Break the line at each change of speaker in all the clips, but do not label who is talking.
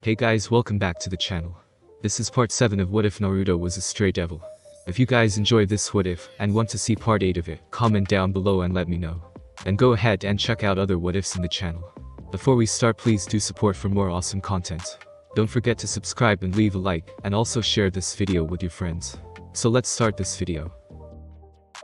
Hey guys, welcome back to the channel. This is part 7 of What If Naruto Was a Stray Devil. If you guys enjoy this what if and want to see part 8 of it, comment down below and let me know. And go ahead and check out other what ifs in the channel. Before we start, please do support for more awesome content. Don't forget to subscribe and leave a like, and also share this video with your friends. So let's start this video.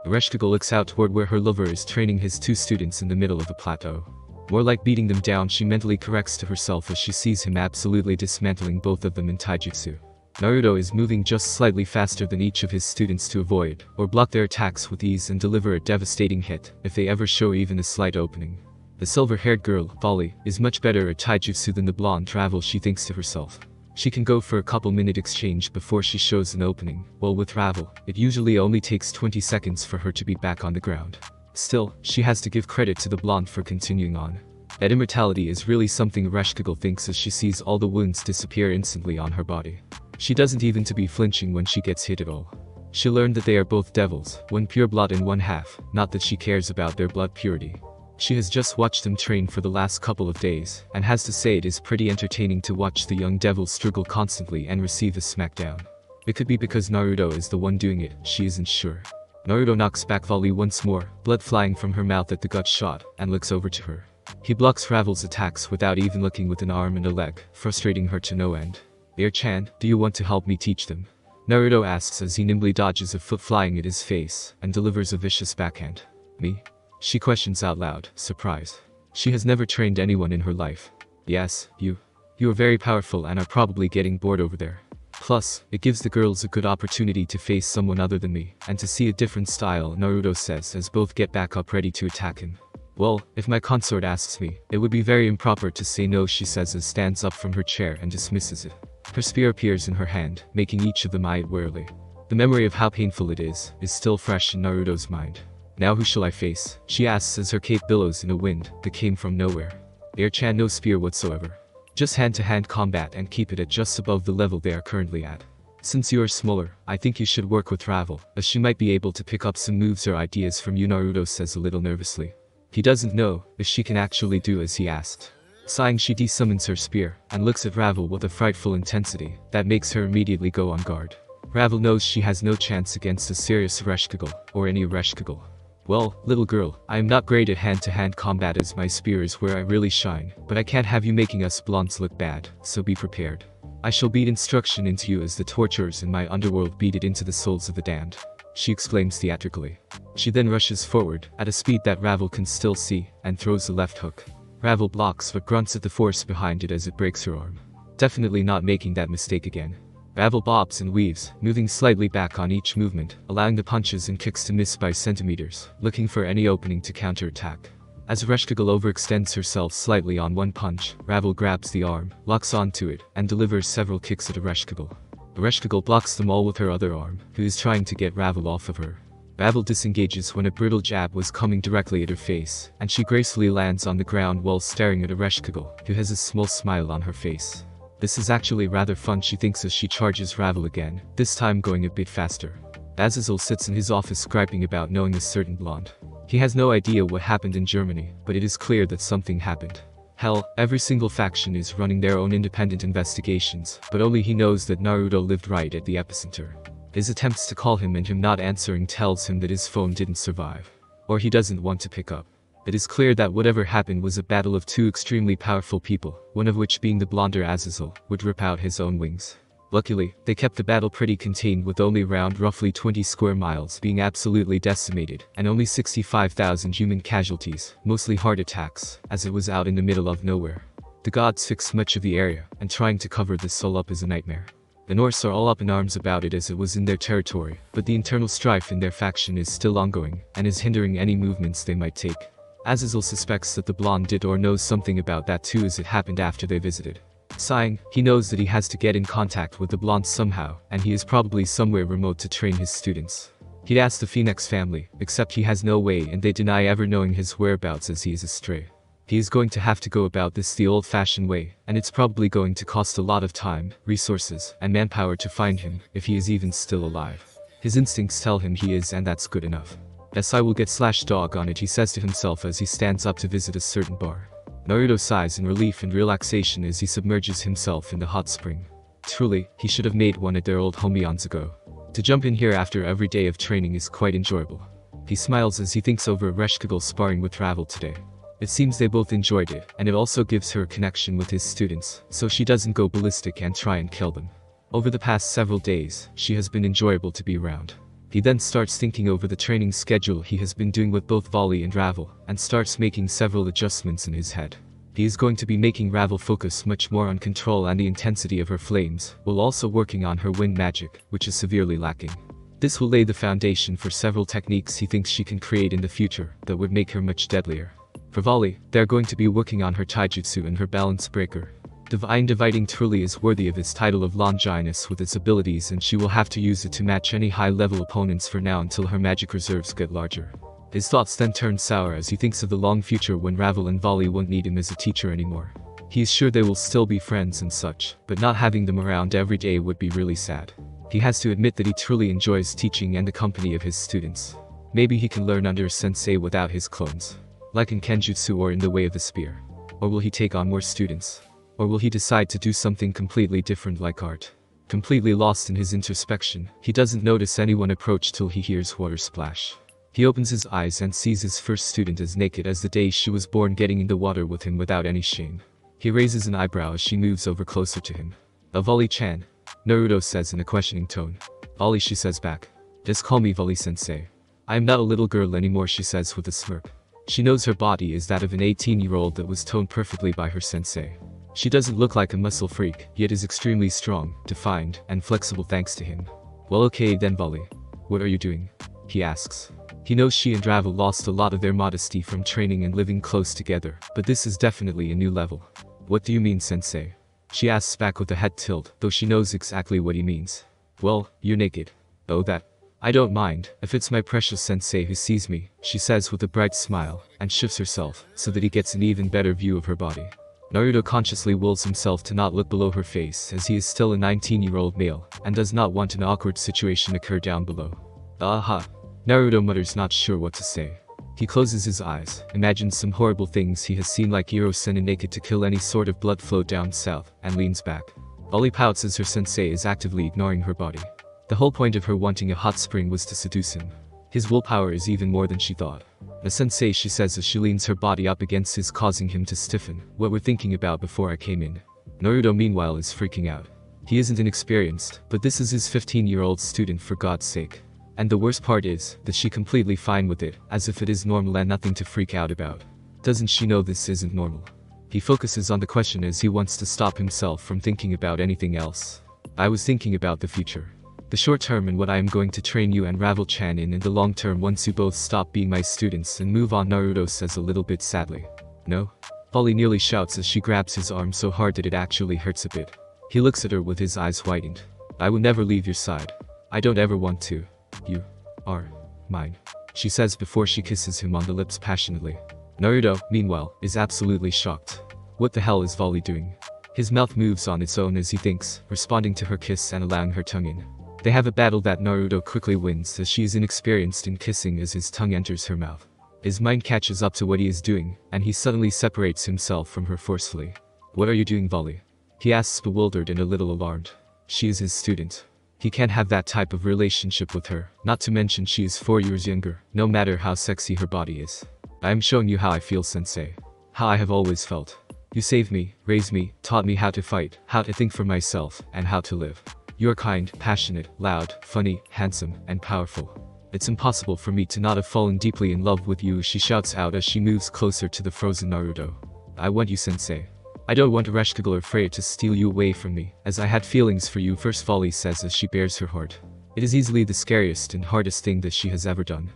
Ereshkigal looks out toward where her lover is training his 2 students in the middle of a plateau. More like beating them down, she mentally corrects to herself as she sees him absolutely dismantling both of them in taijutsu. Naruto is moving just slightly faster than each of his students to avoid or block their attacks with ease and deliver a devastating hit if they ever show even a slight opening. The silver-haired girl, Polly, is much better at taijutsu than the blonde Ravel, she thinks to herself. She can go for a couple-minute exchange before she shows an opening, while with Ravel, it usually only takes 20 seconds for her to be back on the ground. Still, she has to give credit to the blonde for continuing on. That immortality is really something Ereshkigal thinks as she sees all the wounds disappear instantly on her body. She doesn't even to be flinching when she gets hit at all. She learned that they are both devils, one pure blood and one half, not that she cares about their blood purity. She has just watched them train for the last couple of days, and has to say it is pretty entertaining to watch the young devils struggle constantly and receive a smackdown. It could be because Naruto is the one doing it, she isn't sure. Naruto knocks back volley once more, blood flying from her mouth at the gut shot, and looks over to her. He blocks Ravel's attacks without even looking with an arm and a leg, frustrating her to no end. "Air-chan, do you want to help me teach them?" Naruto asks as he nimbly dodges a foot flying at his face, and delivers a vicious backhand. "Me?" She questions out loud, surprise. She has never trained anyone in her life. "Yes, you. You are very powerful and are probably getting bored over there. Plus, it gives the girls a good opportunity to face someone other than me, and to see a different style," Naruto says as both get back up ready to attack him. "Well, if my consort asks me, it would be very improper to say no," she says as stands up from her chair and dismisses it. Her spear appears in her hand, making each of them eye it warily. The memory of how painful it is still fresh in Naruto's mind. "Now who shall I face?" she asks as her cape billows in a wind that came from nowhere. "Air-chan, no spear whatsoever. Just hand-to-hand combat and keep it at just above the level they are currently at. Since you are smaller, I think you should work with Ravel, as she might be able to pick up some moves or ideas from you," Naruto says a little nervously. He doesn't know if she can actually do as he asked. Sighing, she desummons her spear, and looks at Ravel with a frightful intensity that makes her immediately go on guard. Ravel knows she has no chance against a serious Ereshkigal, or any Ereshkigal. "Well, little girl, I am not great at hand-to-hand combat as my spear is where I really shine, but I can't have you making us blondes look bad, so be prepared. I shall beat instruction into you as the torturers in my underworld beat it into the souls of the damned," she exclaims theatrically. She then rushes forward, at a speed that Ravel can still see, and throws the left hook. Ravel blocks but grunts at the force behind it as it breaks her arm. Definitely not making that mistake again. Ravel bobs and weaves, moving slightly back on each movement, allowing the punches and kicks to miss by centimeters, looking for any opening to counterattack. As Ereshkigal overextends herself slightly on one punch, Ravel grabs the arm, locks onto it, and delivers several kicks at Ereshkigal. Ereshkigal blocks them all with her other arm, who is trying to get Ravel off of her. Ravel disengages when a brutal jab was coming directly at her face, and she gracefully lands on the ground while staring at Ereshkigal, who has a small smile on her face. This is actually rather fun, she thinks as she charges Ravel again, this time going a bit faster. Azazel sits in his office griping about knowing a certain blonde. He has no idea what happened in Germany, but it is clear that something happened. Hell, every single faction is running their own independent investigations, but only he knows that Naruto lived right at the epicenter. His attempts to call him and him not answering tells him that his phone didn't survive. Or he doesn't want to pick up. It is clear that whatever happened was a battle of 2 extremely powerful people, one of which being the blonder Azazel, would rip out his own wings. Luckily, they kept the battle pretty contained with only around roughly 20 square miles being absolutely decimated, and only 65,000 human casualties, mostly heart attacks, as it was out in the middle of nowhere. The gods fixed much of the area, and trying to cover this all up is a nightmare. The Norse are all up in arms about it as it was in their territory, but the internal strife in their faction is still ongoing, and is hindering any movements they might take. Azazel suspects that the blonde did or knows something about that too, as it happened after they visited. Sighing, he knows that he has to get in contact with the blonde somehow, and he is probably somewhere remote to train his students. He'd ask the Phoenix family, except he has no way and they deny ever knowing his whereabouts as he is astray. He is going to have to go about this the old-fashioned way, and it's probably going to cost a lot of time, resources, and manpower to find him, if he is even still alive. His instincts tell him he is, and that's good enough. "Yes, I will get /dog on it," he says to himself as he stands up to visit a certain bar. Naruto sighs in relief and relaxation as he submerges himself in the hot spring. Truly, he should have made one at their old home eons ago. To jump in here after every day of training is quite enjoyable. He smiles as he thinks over Reshkagul sparring with Ravel today. It seems they both enjoyed it, and it also gives her a connection with his students, so she doesn't go ballistic and try and kill them. Over the past several days, she has been enjoyable to be around. He then starts thinking over the training schedule he has been doing with both Volley and Ravel, and starts making several adjustments in his head. He is going to be making Ravel focus much more on control and the intensity of her flames, while also working on her wind magic, which is severely lacking. This will lay the foundation for several techniques he thinks she can create in the future that would make her much deadlier. For Volley, they're going to be working on her taijutsu and her balance breaker. Divine Dividing truly is worthy of its title of Longinus with its abilities, and she will have to use it to match any high-level opponents for now until her magic reserves get larger. His thoughts then turn sour as he thinks of the long future when Ravel and Volley won't need him as a teacher anymore. He is sure they will still be friends and such, but not having them around every day would be really sad. He has to admit that he truly enjoys teaching and the company of his students. Maybe he can learn under a sensei without his clones, like in Kenjutsu or in the Way of the Spear. Or will he take on more students? Or will he decide to do something completely different like art? Completely lost in his introspection, he doesn't notice anyone approach till he hears water splash. He opens his eyes and sees his first student as naked as the day she was born, getting in the water with him without any shame. He raises an eyebrow as she moves over closer to him. Volley-chan, Naruto says in a questioning tone. Volley, she says back. Just call me Volley-sensei. I am not a little girl anymore, she says with a smirk. She knows her body is that of an 18-year-old that was toned perfectly by her sensei. She doesn't look like a muscle freak, yet is extremely strong, defined, and flexible thanks to him. Well, okay then, Volley. What are you doing? He asks. He knows she and Ravel lost a lot of their modesty from training and living close together, but this is definitely a new level. What do you mean, sensei? She asks back with a head tilt, though she knows exactly what he means. Well, you're naked. Oh, that. I don't mind, if it's my precious sensei who sees me, she says with a bright smile, and shifts herself, so that he gets an even better view of her body. Naruto consciously wills himself to not look below her face as he is still a 19-year-old male, and does not want an awkward situation occur down below. Aha. Naruto mutters, not sure what to say. He closes his eyes, imagines some horrible things he has seen like Iro-sen naked to kill any sort of blood flow down south, and leans back. Volley pouts as her sensei is actively ignoring her body. The whole point of her wanting a hot spring was to seduce him. His willpower is even more than she thought. The sensei, she says as she leans her body up against his, causing him to stiffen. What we're thinking about before I came in. Naruto meanwhile is freaking out. He isn't inexperienced, but this is his 15-year-old student for God's sake. And the worst part is that she completely fine with it, as if it is normal and nothing to freak out about. Doesn't she know this isn't normal? He focuses on the question as he wants to stop himself from thinking about anything else. I was thinking about the future. The short term and what I am going to train you and Ravel-chan in, and the long term once you both stop being my students and move on, Naruto says a little bit sadly. No? Volley nearly shouts as she grabs his arm so hard that it actually hurts a bit. He looks at her with his eyes widened. I will never leave your side. I don't ever want to. You are mine, she says before she kisses him on the lips passionately. Naruto, meanwhile, is absolutely shocked. What the hell is Volley doing? His mouth moves on its own as he thinks, responding to her kiss and allowing her tongue in. They have a battle that Naruto quickly wins as she is inexperienced in kissing as his tongue enters her mouth. His mind catches up to what he is doing, and he suddenly separates himself from her forcefully. What are you doing, Volley? He asks, bewildered and a little alarmed. She is his student. He can't have that type of relationship with her, not to mention she is 4 years younger, no matter how sexy her body is. I am showing you how I feel, sensei. How I have always felt. You saved me, raised me, taught me how to fight, how to think for myself, and how to live. You are kind, passionate, loud, funny, handsome, and powerful. It's impossible for me to not have fallen deeply in love with you, she shouts out as she moves closer to the frozen Naruto. I want you, sensei. I don't want Reshkagul or Freya to steal you away from me, as I had feelings for you first, Volley says as she bares her heart. It is easily the scariest and hardest thing that she has ever done.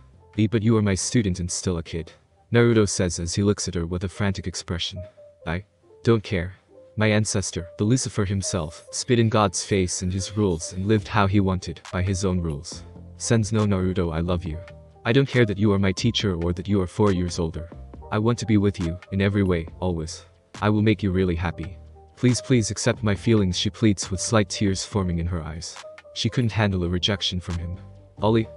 But you are my student and still a kid. Naruto says as he looks at her with a frantic expression. I don't care. My ancestor, the Lucifer himself, spit in God's face and his rules and lived how he wanted, by his own rules. Sen's no Naruto, I love you. I don't care that you are my teacher or that you are 4 years older. I want to be with you, in every way, always. I will make you really happy. Please, please accept my feelings, she pleads with slight tears forming in her eyes. She couldn't handle a rejection from him. Ollie,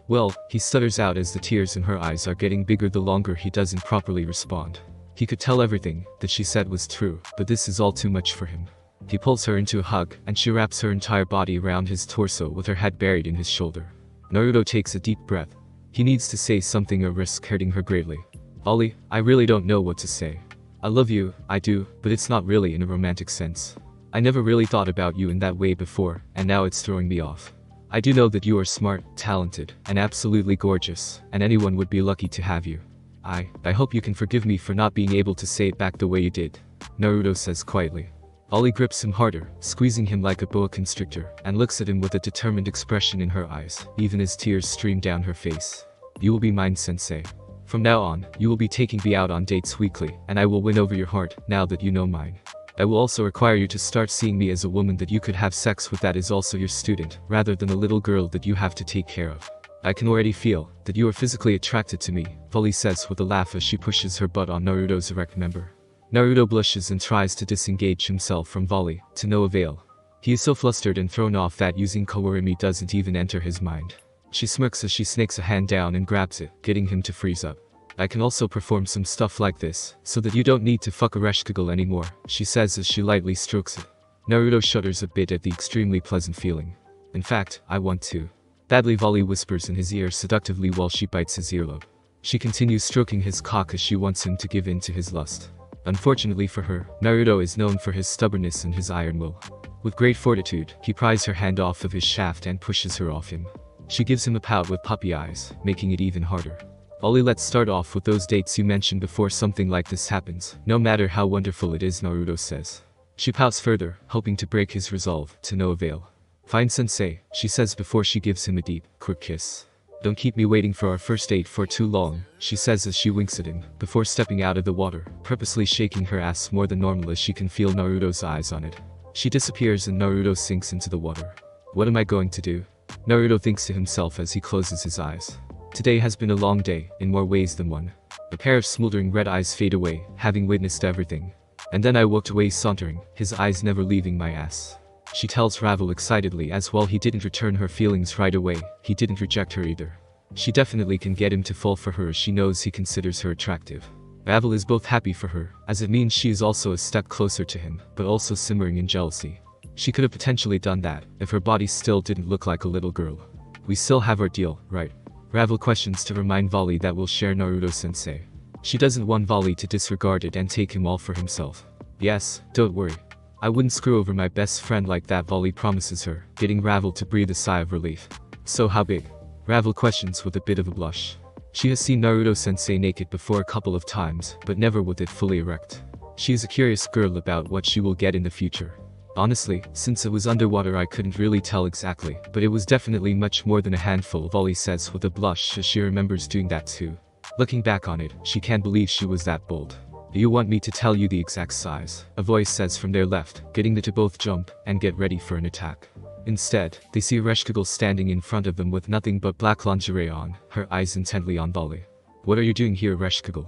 well, he stutters out as the tears in her eyes are getting bigger the longer he doesn't properly respond. He could tell everything that she said was true, but this is all too much for him. He pulls her into a hug, and she wraps her entire body around his torso with her head buried in his shoulder. Naruto takes a deep breath. He needs to say something or risk hurting her gravely. Ollie, I really don't know what to say. I love you, I do, but it's not really in a romantic sense. I never really thought about you in that way before, and now it's throwing me off. I do know that you are smart, talented, and absolutely gorgeous, and anyone would be lucky to have you. I hope you can forgive me for not being able to say it back the way you did, Naruto says quietly. Ollie grips him harder, squeezing him like a boa constrictor, and looks at him with a determined expression in her eyes, even as tears stream down her face. You will be mine, sensei. From now on, you will be taking me out on dates weekly, and I will win over your heart, now that you know mine. I will also require you to start seeing me as a woman that you could have sex with that is also your student, rather than a little girl that you have to take care of. I can already feel that you are physically attracted to me, Polly says with a laugh as she pushes her butt on Naruto's erect member. Naruto blushes and tries to disengage himself from Volley, to no avail. He is so flustered and thrown off that using Kawarimi doesn't even enter his mind. She smirks as she snakes a hand down and grabs it, getting him to freeze up. I can also perform some stuff like this, so that you don't need to fuck a Reshkigel anymore, she says as she lightly strokes it. Naruto shudders a bit at the extremely pleasant feeling. In fact, I want to. Badly, Volley whispers in his ear seductively while she bites his earlobe. She continues stroking his cock as she wants him to give in to his lust. Unfortunately for her, Naruto is known for his stubbornness and his iron will. With great fortitude, he pries her hand off of his shaft and pushes her off him. She gives him a pout with puppy eyes, making it even harder. Ollie, let's start off with those dates you mentioned before something like this happens, no matter how wonderful it is, Naruto says. She pouts further, hoping to break his resolve, to no avail. Fine, sensei, she says before she gives him a deep, quick kiss. Don't keep me waiting for our first date for too long, she says as she winks at him, before stepping out of the water, purposely shaking her ass more than normal as she can feel Naruto's eyes on it. She disappears and Naruto sinks into the water. What am I going to do? Naruto thinks to himself as he closes his eyes. Today has been a long day, in more ways than one. A pair of smoldering red eyes fade away, having witnessed everything. And then I walked away sauntering, his eyes never leaving my ass. She tells Ravel excitedly as while he didn't return her feelings right away, he didn't reject her either. She definitely can get him to fall for her as she knows he considers her attractive. Ravel is both happy for her, as it means she is also a step closer to him, but also simmering in jealousy. She could have potentially done that, if her body still didn't look like a little girl. We still have our deal, right? Ravel questions to remind Volley that we'll share Naruto-sensei. She doesn't want Volley to disregard it and take him all for himself. Yes, don't worry. I wouldn't screw over my best friend like that, Volley promises her, getting Ravel to breathe a sigh of relief. So how big? Ravel questions with a bit of a blush. She has seen Naruto-sensei naked before a couple of times, but never with it fully erect. She is a curious girl about what she will get in the future. Honestly, since it was underwater I couldn't really tell exactly, but it was definitely much more than a handful, Volley says with a blush as she remembers doing that too. Looking back on it, she can't believe she was that bold. Do you want me to tell you the exact size? A voice says from their left, getting them to both jump and get ready for an attack. Instead, they see Reshkigel standing in front of them with nothing but black lingerie on, her eyes intently on Volley. What are you doing here, Reshkigel?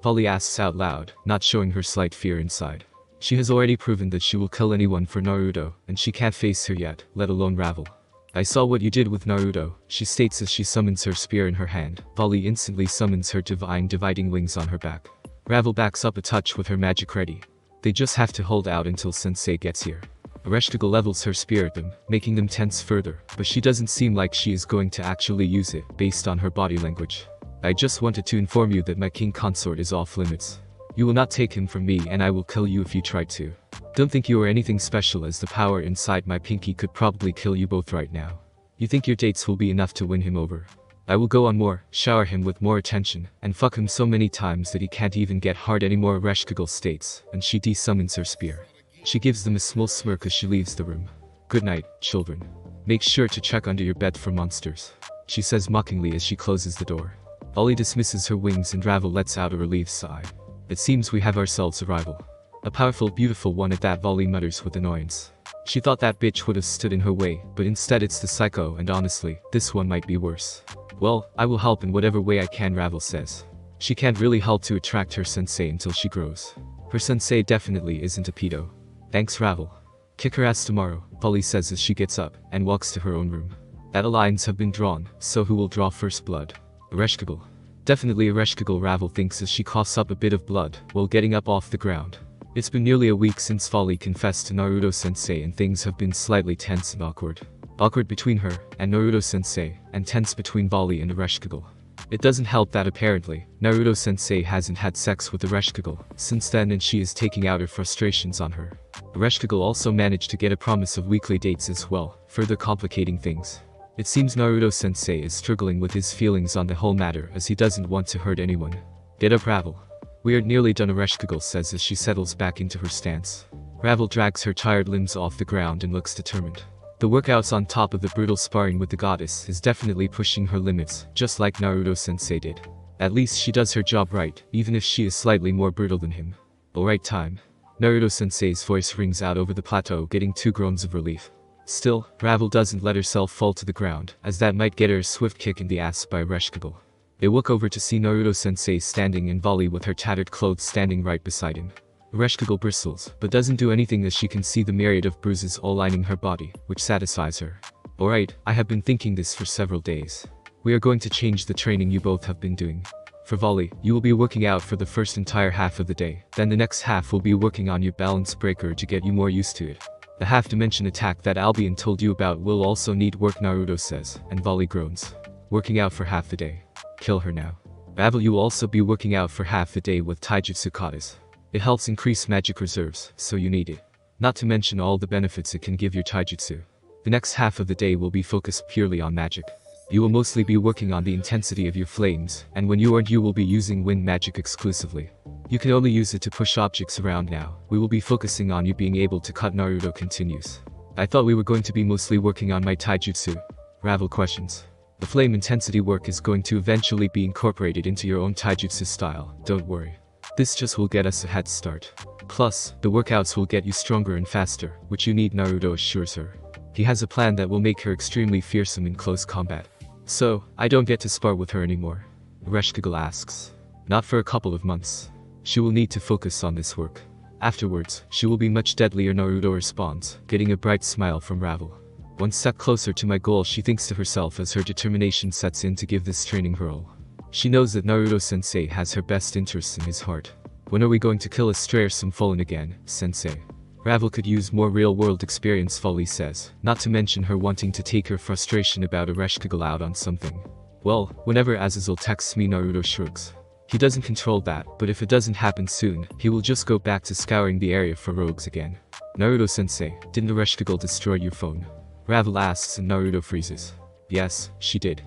Volley asks out loud, not showing her slight fear inside. She has already proven that she will kill anyone for Naruto, and she can't face her yet, let alone Ravel. I saw what you did with Naruto, she states as she summons her spear in her hand. Volley instantly summons her divine dividing wings on her back. Ravel backs up a touch with her magic ready. They just have to hold out until Sensei gets here. Reshkigel levels her spear at them, making them tense further, but she doesn't seem like she is going to actually use it, based on her body language. I just wanted to inform you that my king consort is off limits. You will not take him from me and I will kill you if you try to. Don't think you are anything special, as the power inside my pinky could probably kill you both right now. You think your dates will be enough to win him over? I will go on more, shower him with more attention, and fuck him so many times that he can't even get hard anymore, Reshkigel states, and she de-summons her spear. She gives them a small smirk as she leaves the room. Good night, children. Make sure to check under your bed for monsters, she says mockingly as she closes the door. Ollie dismisses her wings and Ravel lets out a relieved sigh. It seems we have ourselves a rival. A powerful, beautiful one at that, Volley mutters with annoyance. She thought that bitch would have stood in her way, but instead it's the psycho, and honestly, this one might be worse. Well, I will help in whatever way I can, Ravel says. She can't really help to attract her sensei until she grows. Her sensei definitely isn't a pedo. Thanks, Ravel. Kick her ass tomorrow, Volley says as she gets up and walks to her own room. That alliance have been drawn, so who will draw first blood? Reshkigel. Definitely Ereshkigal, Ravel thinks as she coughs up a bit of blood while getting up off the ground. It's been nearly a week since Volley confessed to Naruto-sensei and things have been slightly tense and awkward. Awkward between her and Naruto-sensei, and tense between Volley and Ereshkigal. It doesn't help that apparently, Naruto-sensei hasn't had sex with Ereshkigal since then and she is taking out her frustrations on her. Ereshkigal also managed to get a promise of weekly dates as well, further complicating things. It seems Naruto-sensei is struggling with his feelings on the whole matter as he doesn't want to hurt anyone. Get up, Ravel. We are nearly done, Ereshkigal says as she settles back into her stance. Ravel drags her tired limbs off the ground and looks determined. The workouts on top of the brutal sparring with the goddess is definitely pushing her limits, just like Naruto-sensei did. At least she does her job right, even if she is slightly more brutal than him. Alright, time. Naruto-sensei's voice rings out over the plateau, getting 2 groans of relief. Still, Ravel doesn't let herself fall to the ground, as that might get her a swift kick in the ass by Ereshkigal. They look over to see Naruto-sensei standing in volley with her tattered clothes standing right beside him. Ereshkigal bristles, but doesn't do anything as she can see the myriad of bruises all lining her body, which satisfies her. Alright, I have been thinking this for several days. We are going to change the training you both have been doing. For volley, you will be working out for the first entire half of the day, then the next half will be working on your balance breaker to get you more used to it. The half-dimension attack that Albion told you about will also need work, Naruto says, and volley groans. Working out for half the day. Kill her now. Ravel, you will also be working out for half the day with taijutsu katas. It helps increase magic reserves, so you need it. Not to mention all the benefits it can give your taijutsu. The next half of the day will be focused purely on magic. You will mostly be working on the intensity of your flames, and when you aren't you will be using wind magic exclusively. You can only use it to push objects around now. We will be focusing on you being able to cut, Naruto continues. I thought we were going to be mostly working on my taijutsu. Ravel questions. The flame intensity work is going to eventually be incorporated into your own taijutsu style, don't worry. This just will get us a head start. Plus, the workouts will get you stronger and faster, which you need, Naruto assures her. He has a plan that will make her extremely fearsome in close combat. So, I don't get to spar with her anymore? Ereshkigal asks. Not for a couple of months. She will need to focus on this work. Afterwards, she will be much deadlier, Naruto responds, getting a bright smile from Ravel. One step closer to my goal, she thinks to herself as her determination sets in to give this training her all. She knows that Naruto-sensei has her best interests in his heart. When are we going to kill a stray or some fallen again, sensei? Ravel could use more real-world experience, Volley says, not to mention her wanting to take her frustration about Ereshkigal out on something. Well, whenever Azazel texts me, Naruto shrugs. He doesn't control that, but if it doesn't happen soon, he will just go back to scouring the area for rogues again. Naruto-sensei, didn't Ereshkigal destroy your phone? Ravel asks and Naruto freezes. Yes, she did.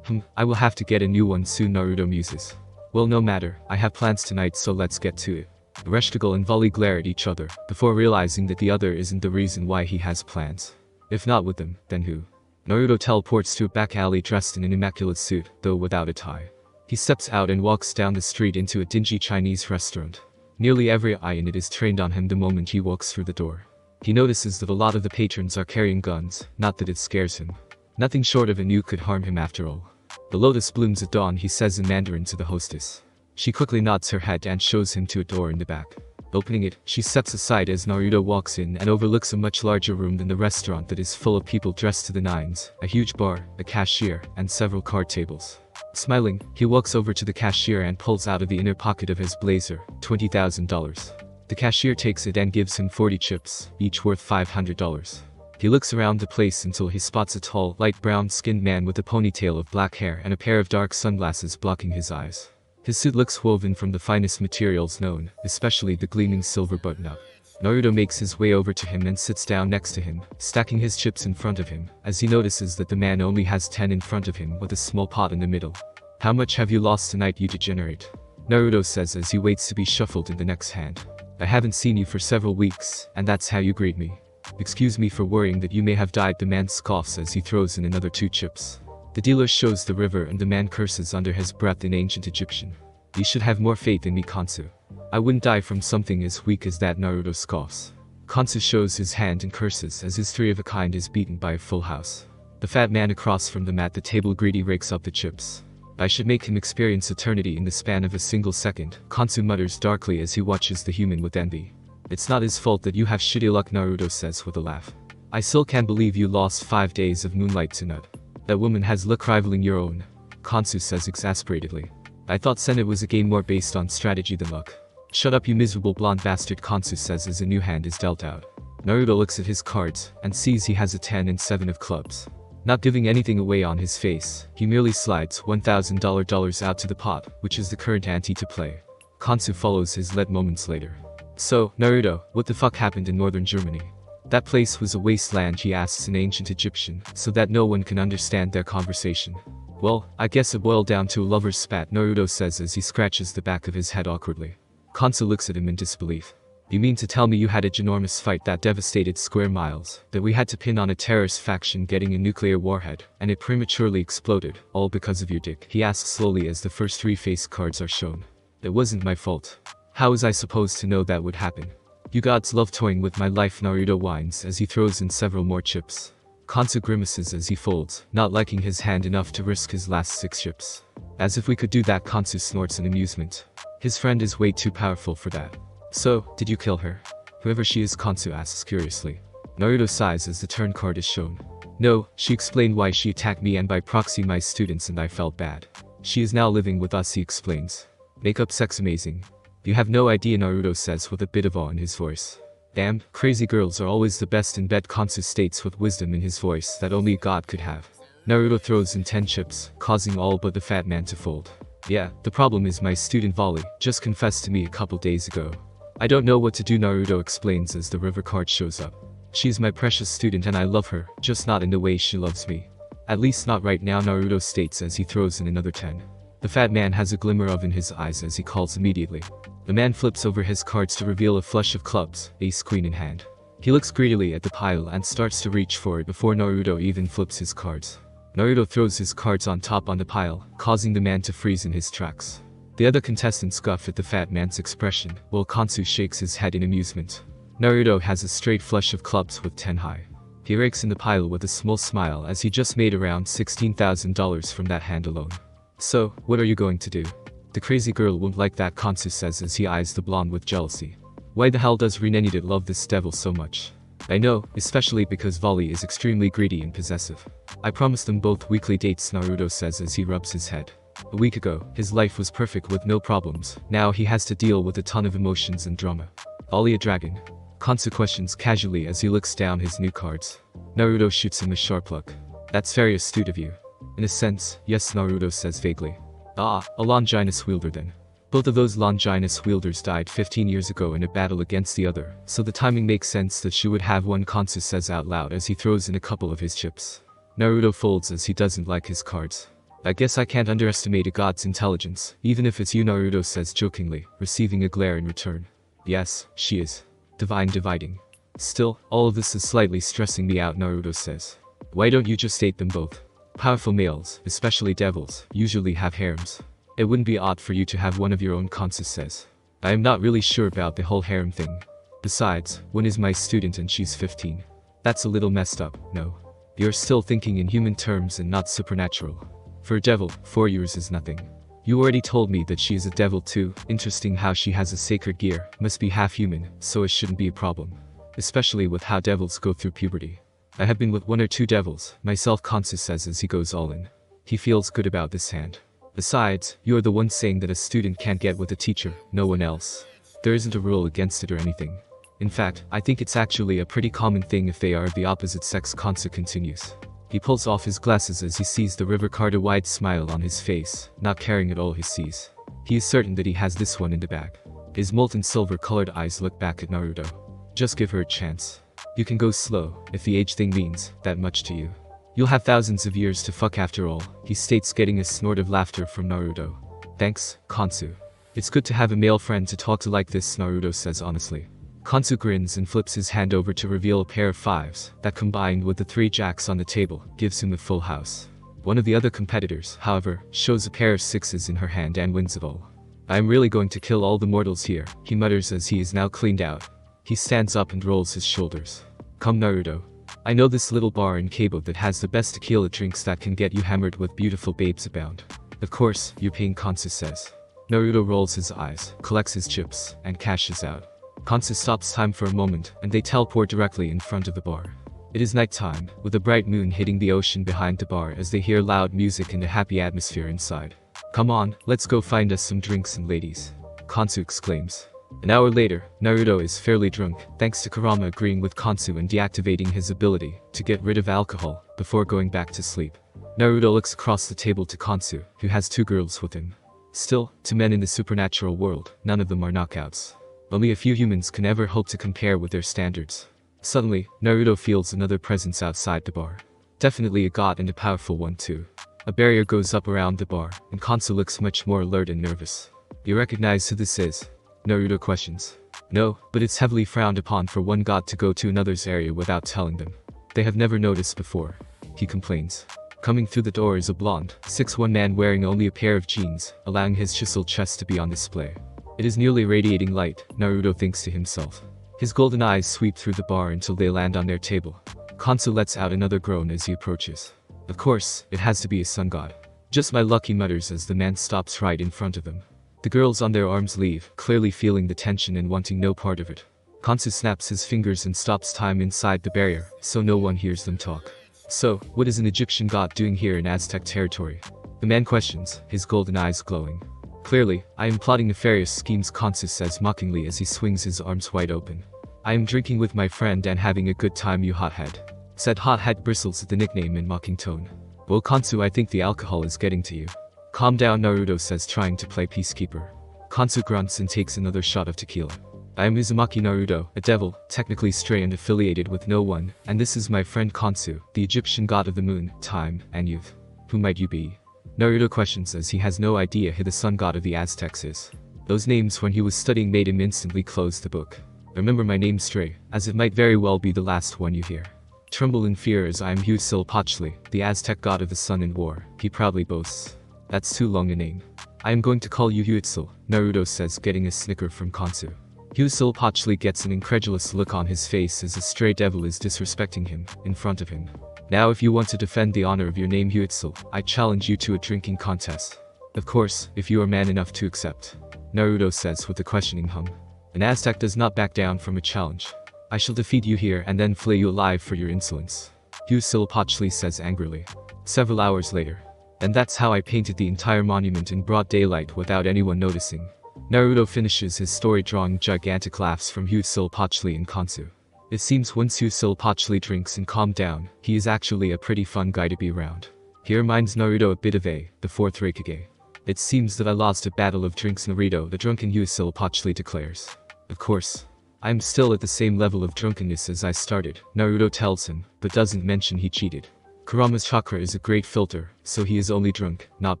I will have to get a new one soon, Naruto muses. Well, no matter, I have plans tonight, so let's get to it. Ereshkigal and Volley glare at each other, before realizing that the other isn't the reason why he has plans. If not with them, then who? Naruto teleports to a back alley dressed in an immaculate suit, though without a tie. He steps out and walks down the street into a dingy Chinese restaurant. Nearly every eye in it is trained on him the moment he walks through the door. He notices that a lot of the patrons are carrying guns, not that it scares him. Nothing short of a nuke could harm him after all. The lotus blooms at dawn, he says in Mandarin to the hostess. She quickly nods her head and shows him to a door in the back. Opening it, she steps aside as Naruto walks in and overlooks a much larger room than the restaurant that is full of people dressed to the nines, a huge bar, a cashier, and several card tables. Smiling, he walks over to the cashier and pulls out of the inner pocket of his blazer, $20,000. The cashier takes it and gives him 40 chips, each worth $500. He looks around the place until he spots a tall, light brown-skinned man with a ponytail of black hair and a pair of dark sunglasses blocking his eyes. His suit looks woven from the finest materials known, especially the gleaming silver button-up. Naruto makes his way over to him and sits down next to him, stacking his chips in front of him, as he notices that the man only has 10 in front of him with a small pot in the middle. How much have you lost tonight, you degenerate? Naruto says as he waits to be shuffled in the next hand. I haven't seen you for several weeks, and that's how you greet me. Excuse me for worrying that you may have died, the man scoffs as he throws in another 2 chips. The dealer shows the river and the man curses under his breath in ancient Egyptian. You should have more faith in me, Kansu. I wouldn't die from something as weak as that, Naruto scoffs. Kansu shows his hand and curses as his 3 of a kind is beaten by a full house. The fat man across from them at the table greedy rakes up the chips. I should make him experience eternity in the span of a single second, Kansu mutters darkly as he watches the human with envy. It's not his fault that you have shitty luck, Naruto says with a laugh. I still can't believe you lost 5 days of moonlight tonight. That woman has luck rivaling your own, Kansu says exasperatedly. I thought Senate was a game more based on strategy than luck. Shut up you miserable blonde bastard, Kansu says as a new hand is dealt out. Naruto looks at his cards, and sees he has a 10 and 7 of clubs. Not giving anything away on his face, he merely slides $1,000 out to the pot, which is the current ante to play. Kansu follows his lead moments later. So, Naruto, what the fuck happened in northern Germany? That place was a wasteland, he asks in ancient Egyptian, so that no one can understand their conversation. Well, I guess it boiled down to a lover's spat, Naruto says as he scratches the back of his head awkwardly. Kansu looks at him in disbelief. You mean to tell me you had a ginormous fight that devastated square miles, that we had to pin on a terrorist faction getting a nuclear warhead, and it prematurely exploded, all because of your dick? He asks slowly as the first 3 face cards are shown. It wasn't my fault. How was I supposed to know that would happen? You gods love toying with my life, Naruto whines as he throws in several more chips. Kansu grimaces as he folds, not liking his hand enough to risk his last 6 chips. As if we could do that, Kansu snorts in amusement. His friend is way too powerful for that. So, did you kill her? Whoever she is, Kansu asks curiously. Naruto sighs as the turn card is shown. No, she explained why she attacked me and by proxy my students, and I felt bad. She is now living with us, he explains. Makeup sex amazing. You have no idea, Naruto says with a bit of awe in his voice. Damn, crazy girls are always the best in bed, Kansu states with wisdom in his voice that only God could have. Naruto throws in 10 chips, causing all but the fat man to fold. Yeah, the problem is my student Volley just confessed to me a couple days ago. I don't know what to do, Naruto explains as the river card shows up. She's my precious student and I love her, just not in the way she loves me. At least not right now, Naruto states as he throws in another 10. The fat man has a glimmer of in his eyes as he calls immediately. The man flips over his cards to reveal a flush of clubs, ace queen in hand. He looks greedily at the pile and starts to reach for it before Naruto even flips his cards. Naruto throws his cards on top on the pile, causing the man to freeze in his tracks. The other contestants scoff at the fat man's expression, while Kansu shakes his head in amusement. Naruto has a straight flush of clubs with 10 high. He rakes in the pile with a small smile as he just made around $16,000 from that hand alone. So, what are you going to do? The crazy girl won't like that, Kansu says as he eyes the blonde with jealousy. Why the hell does Renenudit love this devil so much? I know, especially because Volley is extremely greedy and possessive. I promised them both weekly dates, Naruto says as he rubs his head. A week ago, his life was perfect with no problems. Now he has to deal with a ton of emotions and drama. Ollie a dragon? Kansu questions casually as he looks down his new cards. Naruto shoots him a sharp look. That's very astute of you. In a sense, yes, Naruto says vaguely. Ah, a Longinus wielder then. Both of those Longinus wielders died 15 years ago in a battle against the other, so the timing makes sense that she would have one, Kansu says out loud as he throws in a couple of his chips. Naruto folds as he doesn't like his cards. I guess I can't underestimate a god's intelligence, even if it's you, Naruto says jokingly, receiving a glare in return. Yes, she is. Divine dividing. Still, all of this is slightly stressing me out, Naruto says. Why don't you just date them both? Powerful males, especially devils, usually have harems. It wouldn't be odd for you to have one of your own, Kansu says. I am not really sure about the whole harem thing. Besides, one is my student and she's 15. That's a little messed up, no? You're still thinking in human terms and not supernatural. For a devil, 4 years is nothing. You already told me that she is a devil too. Interesting how she has a sacred gear, must be half human, so it shouldn't be a problem. Especially with how devils go through puberty. I have been with 1 or 2 devils, myself, Kansu says as he goes all in. He feels good about this hand. Besides, you're the one saying that a student can't get with a teacher, no one else. There isn't a rule against it or anything. In fact, I think it's actually a pretty common thing if they are of the opposite sex, Kansu continues. He pulls off his glasses as he sees the river card, a wide smile on his face, not caring at all he sees. He is certain that he has this one in the bag. His molten silver-colored eyes look back at Naruto. Just give her a chance. You can go slow, if the age thing means that much to you. You'll have thousands of years to fuck after all, he states, getting a snort of laughter from Naruto. Thanks, Kansu. It's good to have a male friend to talk to like this, Naruto says honestly. Kansu grins and flips his hand over to reveal a pair of 5s, that combined with the 3 jacks on the table, gives him a full house. One of the other competitors, however, shows a pair of 6s in her hand and wins it all. I am really going to kill all the mortals here, he mutters as he is now cleaned out. He stands up and rolls his shoulders. Come, Naruto. I know this little bar in Cabo that has the best tequila drinks that can get you hammered with beautiful babes abound. Of course, you're paying, Kansu says. Naruto rolls his eyes, collects his chips, and cashes out. Kansu stops time for a moment, and they teleport directly in front of the bar. It is nighttime, with a bright moon hitting the ocean behind the bar as they hear loud music and a happy atmosphere inside. Come on, let's go find us some drinks and ladies. Kansu exclaims. An hour later, Naruto is fairly drunk, thanks to Kurama agreeing with Kansu and deactivating his ability to get rid of alcohol before going back to sleep. Naruto looks across the table to Kansu, who has 2 girls with him. Still, to men in the supernatural world, none of them are knockouts. Only a few humans can ever hope to compare with their standards. Suddenly, Naruto feels another presence outside the bar. Definitely a god and a powerful one too. A barrier goes up around the bar, and Kansu looks much more alert and nervous. You recognize who this is? Naruto questions. No, but it's heavily frowned upon for one god to go to another's area without telling them. They have never noticed before. He complains. Coming through the door is a blonde, 6'1" man wearing only a pair of jeans, allowing his chiseled chest to be on display. It is nearly radiating light, Naruto thinks to himself. His golden eyes sweep through the bar until they land on their table. Kansu lets out another groan as he approaches. Of course, it has to be a sun god. Just my luck, he mutters as the man stops right in front of him. The girls on their arms leave, clearly feeling the tension and wanting no part of it. Kansu snaps his fingers and stops time inside the barrier, so no one hears them talk. So, what is an Egyptian god doing here in Aztec territory? The man questions, his golden eyes glowing. Clearly, I am plotting nefarious schemes, Kansu says mockingly as he swings his arms wide open. I am drinking with my friend and having a good time, you hothead. Said hothead bristles at the nickname in mocking tone. Well, Kansu, I think the alcohol is getting to you. Calm down, Naruto says, trying to play peacekeeper. Kansu grunts and takes another shot of tequila. I am Uzumaki Naruto, a devil, technically stray and affiliated with no one, and this is my friend Kansu, the Egyptian god of the moon, time, and youth. Who might you be? Naruto questions as he has no idea who the sun god of the Aztecs is. Those names when he was studying made him instantly close the book. Remember my name, Stray, as it might very well be the last one you hear. Tremble in fear as I am Huitzilopochtli, the Aztec god of the sun and war, he proudly boasts. That's too long a name. I am going to call you Huitzil, Naruto says, getting a snicker from Kansu. Huitzilopochtli gets an incredulous look on his face as a stray devil is disrespecting him, in front of him. Now if you want to defend the honor of your name, Huitzil, I challenge you to a drinking contest. Of course, if you are man enough to accept. Naruto says with a questioning hum. An Aztec does not back down from a challenge. I shall defeat you here and then flay you alive for your insolence. Huitzilopochtli says angrily. Several hours later. And that's how I painted the entire monument in broad daylight without anyone noticing. Naruto finishes his story drawing gigantic laughs from Huitzilopochtli and Kansu. It seems once Huitzilopochtli drinks and calmed down, he is actually a pretty fun guy to be around. He reminds Naruto a bit of the 4th Raikage. It seems that I lost a battle of drinks, Naruto, the drunken Huitzilopochtli declares. Of course. I am still at the same level of drunkenness as I started, Naruto tells him, but doesn't mention he cheated. Kurama's chakra is a great filter, so he is only drunk, not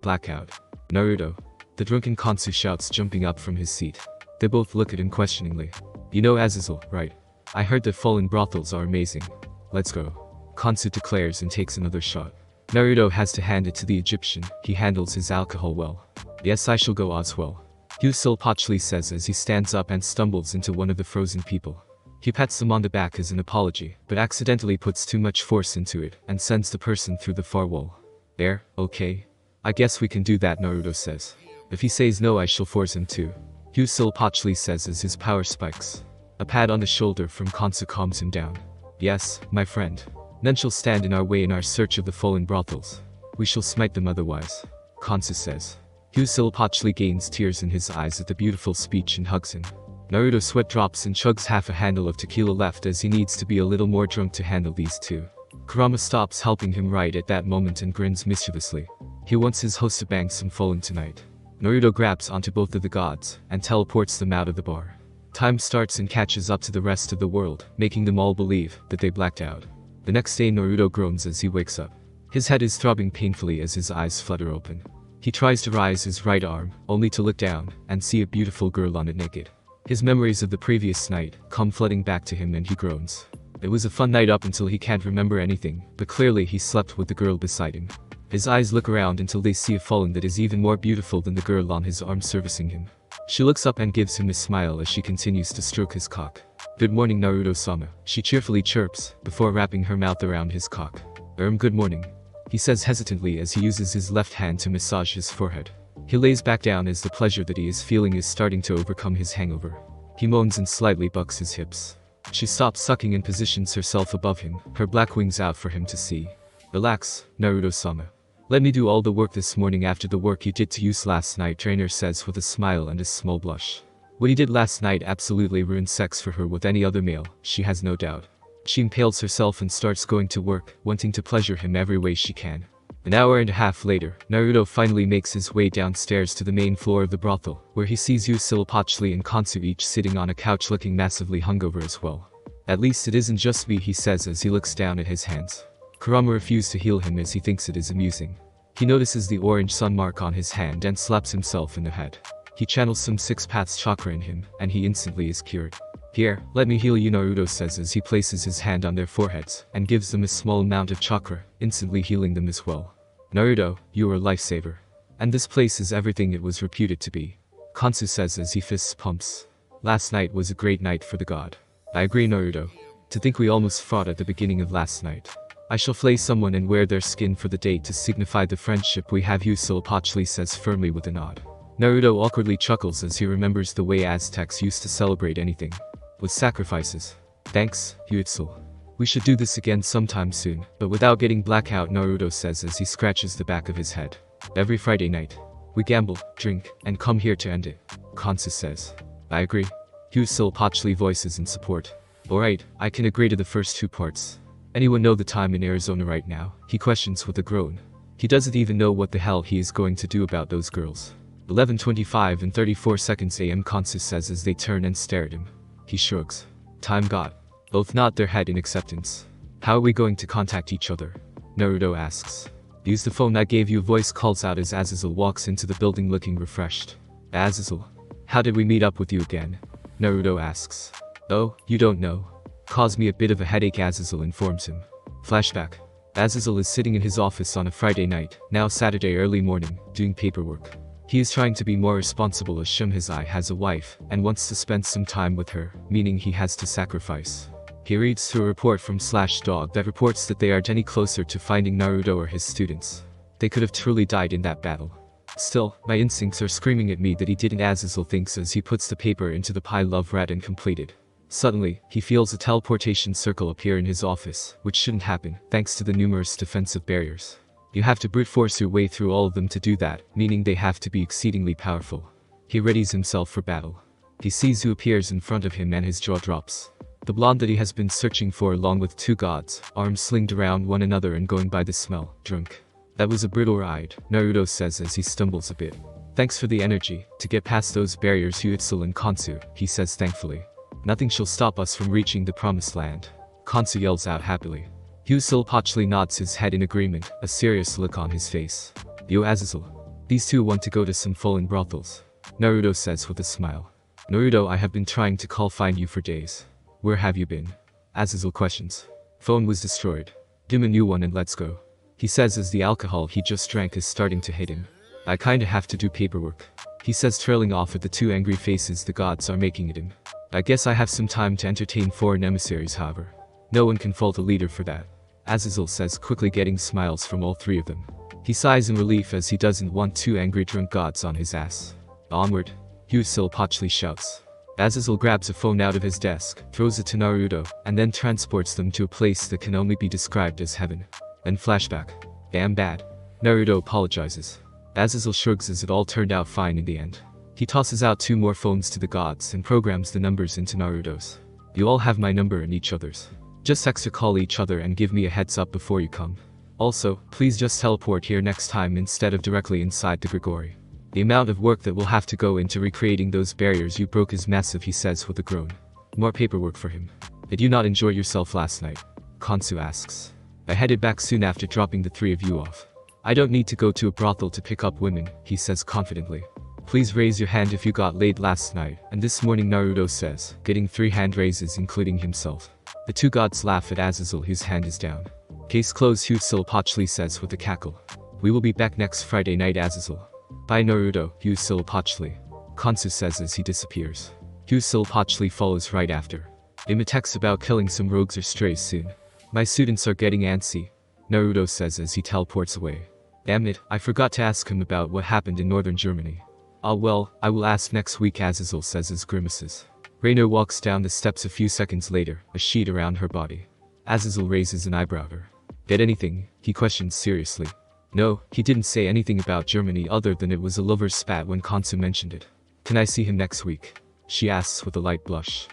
blackout. Naruto. The drunken Kansu shouts, jumping up from his seat. They both look at him questioningly. You know Azazel, right? I heard that fallen brothels are amazing. Let's go. Kansu declares and takes another shot. Naruto has to hand it to the Egyptian, he handles his alcohol well. Yes, I shall go as well. Huitzilopochtli says as he stands up and stumbles into one of the frozen people. He pats them on the back as an apology, but accidentally puts too much force into it and sends the person through the far wall. There, okay? I guess we can do that, Naruto says. If he says no, I shall force him to. Huitzilopochtli says as his power spikes. A pat on the shoulder from Kansu calms him down. Yes, my friend. None shall stand in our way in our search of the fallen brothels. We shall smite them otherwise. Kansu says. Huitzilopochtli gains tears in his eyes at the beautiful speech and hugs him. Naruto sweat drops and chugs half a handle of tequila left as he needs to be a little more drunk to handle these two. Kurama stops helping him right at that moment and grins mischievously. He wants his host to bang some fallen tonight. Naruto grabs onto both of the gods and teleports them out of the bar. Time starts and catches up to the rest of the world, making them all believe that they blacked out. The next day, Naruto groans as he wakes up. His head is throbbing painfully as his eyes flutter open. He tries to raise his right arm, only to look down and see a beautiful girl on it naked. His memories of the previous night come flooding back to him and he groans. It was a fun night up until he can't remember anything, but clearly he slept with the girl beside him. His eyes look around until they see a fallen that is even more beautiful than the girl on his arm servicing him. She looks up and gives him a smile as she continues to stroke his cock. Good morning, Naruto-sama, she cheerfully chirps, before wrapping her mouth around his cock. Good morning. He says hesitantly as he uses his left hand to massage his forehead. He lays back down as the pleasure that he is feeling is starting to overcome his hangover. He moans and slightly bucks his hips. She stops sucking and positions herself above him, her black wings out for him to see. Relax, Naruto-sama. Let me do all the work this morning after the work you did to use last night, trainer says with a smile and a small blush. What he did last night absolutely ruined sex for her with any other male, she has no doubt. She impales herself and starts going to work, wanting to pleasure him every way she can. An hour and a half later, Naruto finally makes his way downstairs to the main floor of the brothel, where he sees Usilopachli and Kansu each sitting on a couch looking massively hungover as well. At least it isn't just me, he says as he looks down at his hands. Kurama refused to heal him as he thinks it is amusing. He notices the orange sun mark on his hand and slaps himself in the head. He channels some six paths chakra in him, and he instantly is cured. Here, let me heal you, Naruto says as he places his hand on their foreheads and gives them a small amount of chakra, instantly healing them as well. Naruto, you are a lifesaver. And this place is everything it was reputed to be. Kansu says as he fists pumps. Last night was a great night for the god. I agree, Naruto. To think we almost fought at the beginning of last night. I shall flay someone and wear their skin for the day to signify the friendship we have, Usilopachli says firmly with a nod. Naruto awkwardly chuckles as he remembers the way Aztecs used to celebrate anything. With sacrifices. Thanks, Yuitsul. We should do this again sometime soon, but without getting blackout, Naruto says as he scratches the back of his head. Every Friday night. We gamble, drink, and come here to end it. Kansu says. I agree. Usilopachli voices in support. Alright, I can agree to the first two parts. Anyone know the time in Arizona right now? He questions with a groan. He doesn't even know what the hell he is going to do about those girls. 11:25 and 34 seconds AM, Kansu says as they turn and stare at him. He shrugs. Time got. Both nod their head in acceptance. How are we going to contact each other? Naruto asks. Use the phone I gave you, voice calls out as Azazel walks into the building looking refreshed. Azazel. How did we meet up with you again? Naruto asks. Oh, you don't know. Caused me a bit of a headache, Azazel informs him. Flashback. Azazel is sitting in his office on a Friday night, now Saturday early morning, doing paperwork. He is trying to be more responsible as Shumhazai has a wife and wants to spend some time with her, meaning he has to sacrifice. He reads through a report from /dog that reports that they aren't any closer to finding Naruto or his students. They could have truly died in that battle. Still, my instincts are screaming at me that he didn't, Azazel thinks as he puts the paper into the pile of rat and completed. Suddenly, he feels a teleportation circle appear in his office, which shouldn't happen, thanks to the numerous defensive barriers. You have to brute force your way through all of them to do that, meaning they have to be exceedingly powerful. He readies himself for battle. He sees who appears in front of him and his jaw drops. The blonde that he has been searching for, along with two gods, arms slinged around one another and going by the smell, drunk. That was a brutal ride, Naruto says as he stumbles a bit. Thanks for the energy, to get past those barriers, Yuitsul and Kansu, he says thankfully. Nothing shall stop us from reaching the promised land. Kansu yells out happily. Usilopachli nods his head in agreement, a serious look on his face. Yo Azazel. These two want to go to some foreign brothels. Naruto says with a smile. Naruto, I have been trying to find you for days. Where have you been? Azazel questions. Phone was destroyed. Give a new one and let's go. He says as the alcohol he just drank is starting to hit him. I kinda have to do paperwork. He says, trailing off at the two angry faces the gods are making at him. I guess I have some time to entertain foreign emissaries, however. No one can fault a leader for that. Azazel says, quickly getting smiles from all three of them. He sighs in relief as he doesn't want two angry drunk gods on his ass. Onward. Usilopachli shouts. Azazel grabs a phone out of his desk, throws it to Naruto, and then transports them to a place that can only be described as heaven. Then flashback. Damn bad. Naruto apologizes. Azazel shrugs as it all turned out fine in the end. He tosses out two more phones to the gods and programs the numbers into Naruto's. You all have my number and each other's. Just extra call each other and give me a heads up before you come. Also, please just teleport here next time instead of directly inside the Grigori. The amount of work that will have to go into recreating those barriers you broke is massive, he says with a groan. More paperwork for him. Did you not enjoy yourself last night? Kansu asks. I headed back soon after dropping the three of you off. I don't need to go to a brothel to pick up women, he says confidently. Please raise your hand if you got laid last night, and this morning, Naruto says, getting 3 hand raises including himself. The two gods laugh at Azazel whose hand is down. Case closed, Usilopachli says with a cackle. We will be back next Friday night, Azazel. Bye Naruto, Usilopachli. Kansu says as he disappears. Usilopachli follows right after. Imitex about killing some rogues or strays soon. My students are getting antsy, Naruto says as he teleports away. Damn it, I forgot to ask him about what happened in northern Germany. Ah well, I will ask next week, Azazel says as grimaces. Reiner walks down the steps a few seconds later, a sheet around her body. Azazel raises an eyebrow at her. Get anything? He questions seriously. No, he didn't say anything about Germany other than it was a lover's spat when Kansu mentioned it. Can I see him next week? She asks with a light blush.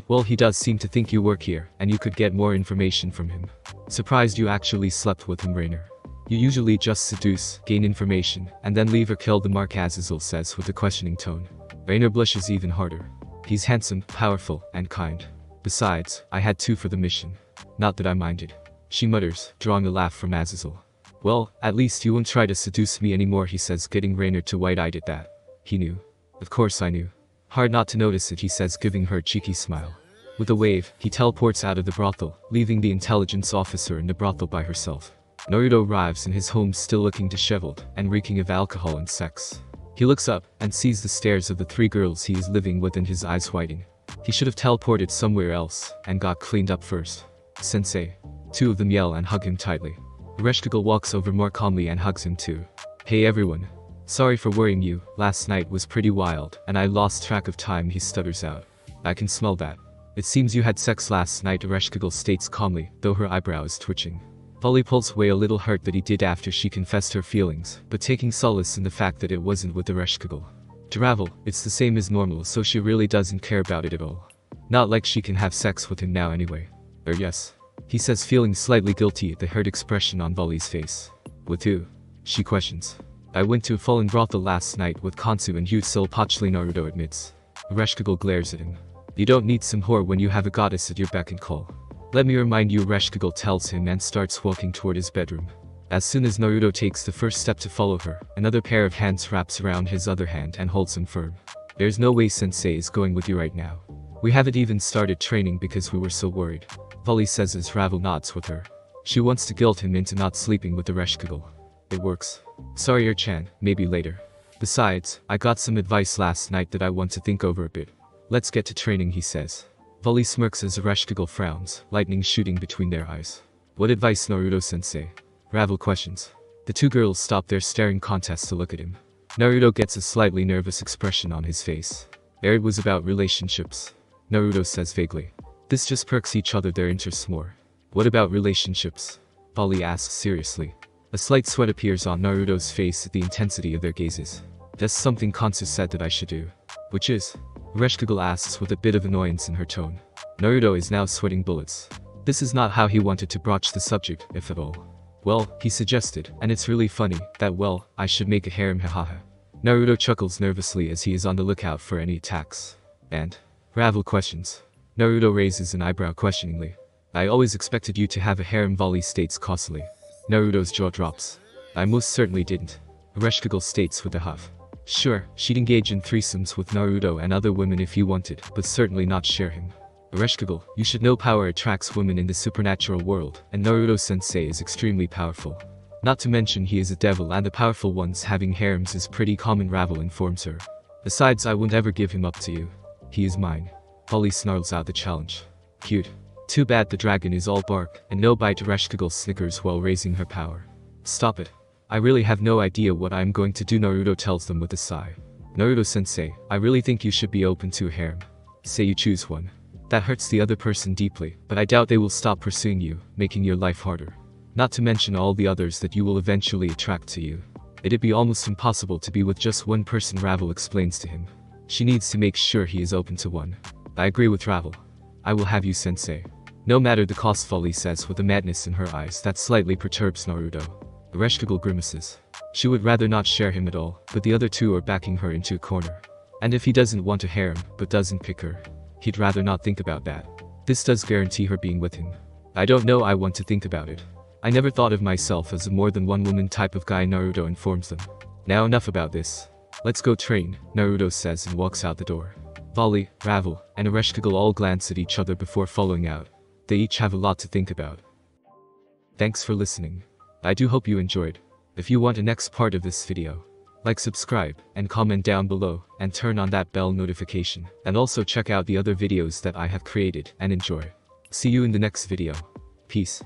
Well, he does seem to think you work here, and you could get more information from him. Surprised you actually slept with him, Rainer. You usually just seduce, gain information, and then leave or kill the mark, Azazel says with a questioning tone. Rainer blushes even harder. He's handsome, powerful, and kind. Besides, I had 2 for the mission. Not that I minded. She mutters, drawing a laugh from Azazel. Well, at least you won't try to seduce me anymore, he says, getting Rainer to wide-eyed at that. He knew. Of course I knew. Hard not to notice it, he says, giving her a cheeky smile. With a wave, he teleports out of the brothel, leaving the intelligence officer in the brothel by herself. Naruto arrives in his home still looking disheveled and reeking of alcohol and sex. He looks up and sees the stares of the 3 girls he is living with and his eyes whiten. He should have teleported somewhere else and got cleaned up first. Sensei. 2 of them yell and hug him tightly. Ereshkigal walks over more calmly and hugs him too. Hey everyone. Sorry for worrying you, last night was pretty wild, and I lost track of time, he stutters out. I can smell that. It seems you had sex last night, Ereshkigal states calmly, though her eyebrow is twitching. Volley pulls away, a little hurt that he did after she confessed her feelings, but taking solace in the fact that it wasn't with Ereshkigal. To Ravel, it's the same as normal, so she really doesn't care about it at all. Not like she can have sex with him now anyway. Yes. He says, feeling slightly guilty at the hurt expression on Volley's face. With who? She questions. I went to a fallen brothel last night with Kansu and Yusil, Pachli, Naruto admits. Ereshkigal glares at him. You don't need some whore when you have a goddess at your beck and call. Let me remind you, Ereshkigal tells him and starts walking toward his bedroom. As soon as Naruto takes the first step to follow her, another pair of hands wraps around his other hand and holds him firm. There's no way Sensei is going with you right now. We haven't even started training because we were so worried. Volley says as Ravel nods with her. She wants to guilt him into not sleeping with Ereshkigal. It works. Sorry Chan, maybe later. Besides, I got some advice last night that I want to think over a bit. Let's get to training, he says. Volley smirks as Ereshkigal frowns, lightning shooting between their eyes. What advice, Naruto-sensei? Ravel questions. The 2 girls stop their staring contest to look at him. Naruto gets a slightly nervous expression on his face. It was about relationships. Naruto says vaguely. This just perks each other their interests more. What about relationships? Volley asks seriously. A slight sweat appears on Naruto's face at the intensity of their gazes. That's something Kansu said that I should do. Which is? Ereshkigal asks with a bit of annoyance in her tone. Naruto is now sweating bullets. This is not how he wanted to broach the subject, if at all. Well, he suggested, and it's really funny, that well, I should make a harem, hahaha. Naruto chuckles nervously as he is on the lookout for any attacks. And? Ravel questions. Naruto raises an eyebrow questioningly. I always expected you to have a harem, Volley states causally. Naruto's jaw drops. I most certainly didn't. Ereshkigal states with a huff. Sure, she'd engage in threesomes with Naruto and other women if you wanted, but certainly not share him. Ereshkigal, you should know power attracts women in the supernatural world, and Naruto-sensei is extremely powerful. Not to mention he is a devil, and the powerful ones having harems is pretty common, Ravel informs her. Besides, I won't ever give him up to you. He is mine. Polly snarls out the challenge. Cute. Too bad the dragon is all bark, and no bite. Ereshkigal snickers while raising her power. Stop it. I really have no idea what I'm going to do, Naruto tells them with a sigh. Naruto-sensei, I really think you should be open to a harem. Say you choose one. That hurts the other person deeply, but I doubt they will stop pursuing you, making your life harder. Not to mention all the others that you will eventually attract to you. It'd be almost impossible to be with just one person, Ravel explains to him. She needs to make sure he is open to one. I agree with Ravel. I will have you, sensei. No matter the cost, Volley says with a madness in her eyes that slightly perturbs Naruto. Ereshkigal grimaces. She would rather not share him at all, but the other 2 are backing her into a corner. And if he doesn't want a harem, but doesn't pick her, he'd rather not think about that. This does guarantee her being with him. I don't know, I want to think about it. I never thought of myself as a more than one woman type of guy, Naruto informs them. Now enough about this. Let's go train, Naruto says and walks out the door. Volley, Ravel, and Ereshkigal all glance at each other before following out. They each have a lot to think about. Thanks for listening. I do hope you enjoyed. If you want a next part of this video, like, subscribe, and comment down below, and turn on that bell notification, and also check out the other videos that I have created, and enjoy. See you in the next video. Peace.